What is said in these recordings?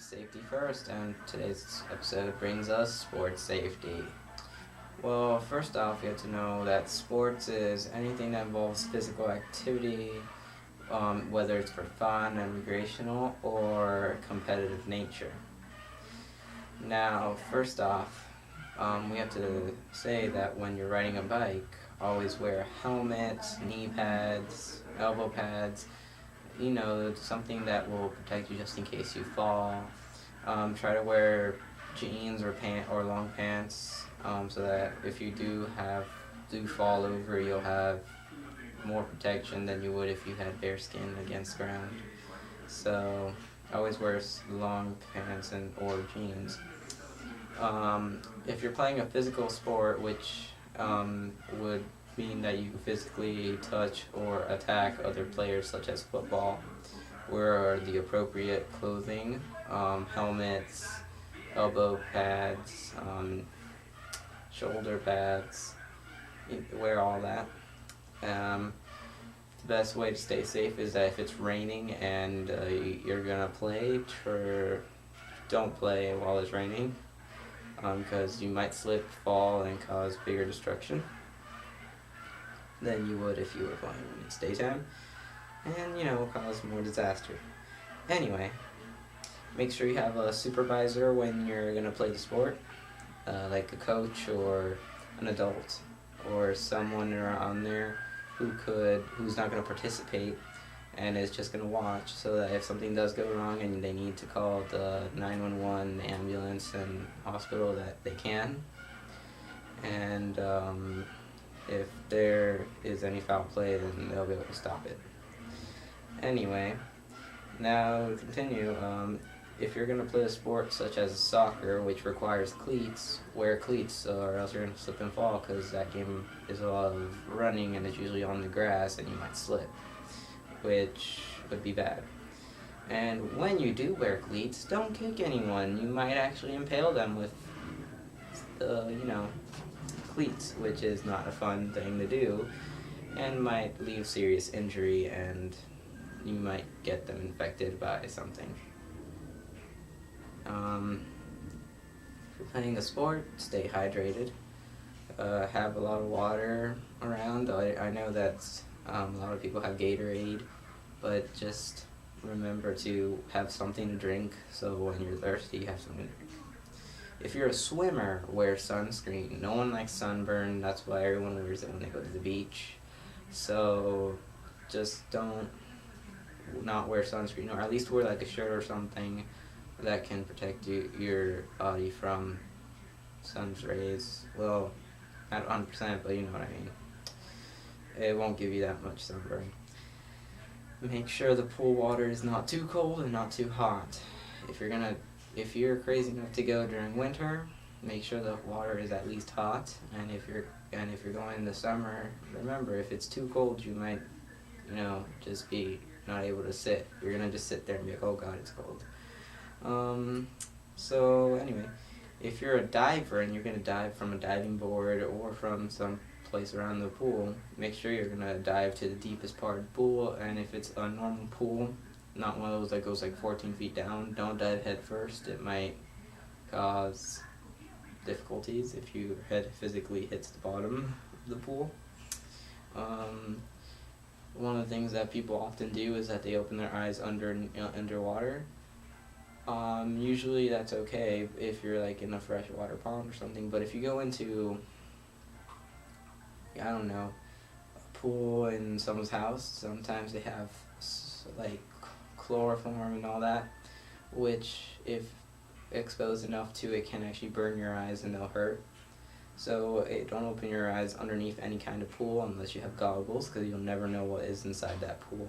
Safety first, and today's episode brings us sports safety. Well, first off, you have to know that sports is anything that involves physical activity, whether it's for fun and recreational or competitive nature. Now, first off, we have to say that when you're riding a bike, always wear a helmet, knee pads, elbow pads, something that will protect you just in case you fall. Try to wear jeans or long pants, so that if you do fall over, you'll have more protection than you would if you had bare skin against ground. So always wear long pants or jeans. If you're playing a physical sport, which would mean that you physically touch or attack other players, such as football, wear the appropriate clothing, helmets, elbow pads, shoulder pads, wear all that. The best way to stay safe is that if it's raining and you're gonna play, don't play while it's raining, because you might slip, fall, and cause bigger destruction than you would if you were playing when it's daytime, and cause more disaster. Anyway, make sure you have a supervisor when you're gonna play the sport, like a coach or an adult or someone around there who's not gonna participate and is just gonna watch, so that if something does go wrong and they need to call the 911, the ambulance, and hospital, that they can. And if there is any foul play, then they'll be able to stop it. Anyway, now to continue. If you're going to play a sport such as soccer, which requires cleats, wear cleats, or else you're going to slip and fall, because that game is a lot of running and it's usually on the grass and you might slip, which would be bad. And when you do wear cleats, don't kick anyone. You might actually impale them with the, cleats, which is not a fun thing to do and might leave serious injury, and you might get them infected by something. If you're playing a sport, stay hydrated. Have a lot of water around. I know that a lot of people have Gatorade, but just remember to have something to drink, so when you're thirsty, you have something to drink. If you're a swimmer, wear sunscreen. No one likes sunburn. That's why everyone wears it when they go to the beach. So just don't not wear sunscreen, or at least wear like a shirt or something that can protect your body from sun's rays. Well, not 100%, but you know what I mean. It won't give you that much sunburn. Make sure the pool water is not too cold and not too hot. If you're crazy enough to go during winter, make sure the water is at least hot. And if you're going in the summer, remember, if it's too cold, you might, just be not able to sit. You're gonna just sit there and be like, oh God, it's cold. So anyway, if you're a diver and you're gonna dive from a diving board or from some place around the pool, make sure you're gonna dive to the deepest part of the pool. And if it's a normal pool, not one of those that goes like 14 feet down, don't dive head first. It might cause difficulties if your head physically hits the bottom of the pool. One of the things that people often do is that they open their eyes underwater. Usually that's okay if you're like in a freshwater pond or something, but if you go into, a pool in someone's house, sometimes they have like chloroform and all that, which if exposed enough to it can actually burn your eyes and they'll hurt. So don't open your eyes underneath any kind of pool unless you have goggles, because you'll never know what is inside that pool.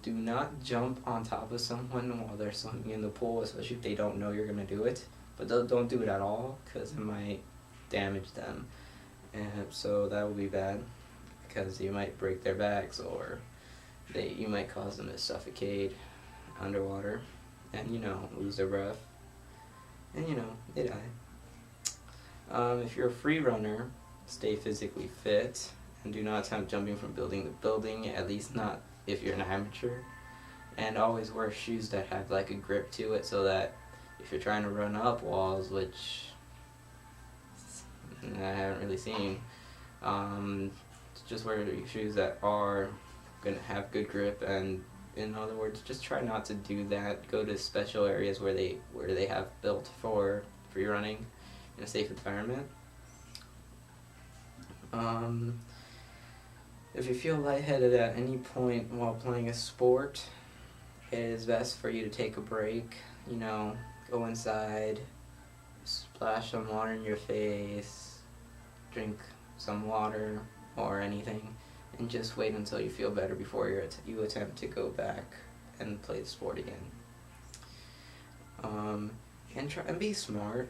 Do not jump on top of someone while they're swimming in the pool, especially if they don't know you're going to do it. But don't do it at all, because it might damage them. And so that will be bad, because you might break their backs, or you might cause them to suffocate underwater and, lose their breath. And, they die. If you're a free runner, stay physically fit and do not attempt jumping from building to building, at least not if you're an amateur. And always wear shoes that have like a grip to it, so that if you're trying to run up walls, which I haven't really seen, just wear shoes that are gonna have good grip. And in other words, just try not to do that. Go to special areas where they have built for your running in a safe environment. If you feel lightheaded at any point while playing a sport, it is best for you to take a break. You know, go inside, splash some water in your face, drink some water or anything, and just wait until you feel better before you attempt to go back and play the sport again. And try and be smart.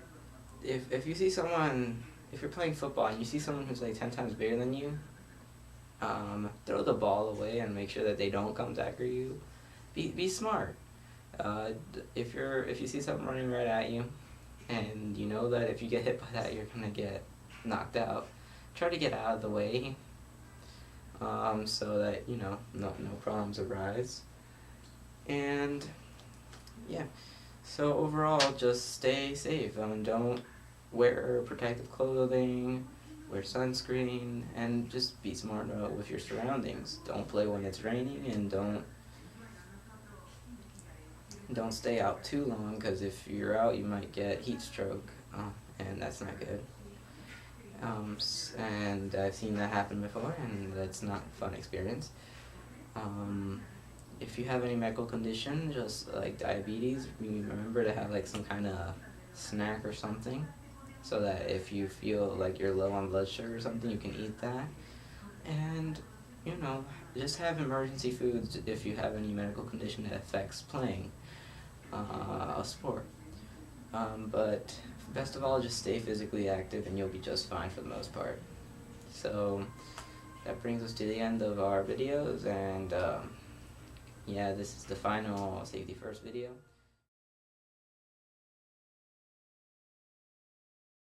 If you see someone, if you're playing football and you see someone who's like 10 times bigger than you, throw the ball away and make sure that they don't come tackle you. Be smart. If you see someone running right at you, and you know that if you get hit by that you're gonna get knocked out, try to get out of the way, so that no problems arise. And yeah, so overall, just stay safe. Don't wear protective clothing, wear sunscreen, and just be smart with your surroundings. Don't play when it's raining, and don't stay out too long, because if you're out you might get heat stroke, and that's not good. And I've seen that happen before, and that's not a fun experience. If you have any medical condition, just like diabetes, remember to have like some kind of snack or something, so that if you feel like you're low on blood sugar or something, you can eat that. And just have emergency foods if you have any medical condition that affects playing a sport. But best of all, just stay physically active and you'll be just fine for the most part. So that brings us to the end of our videos, and yeah, this is the final Safety First video.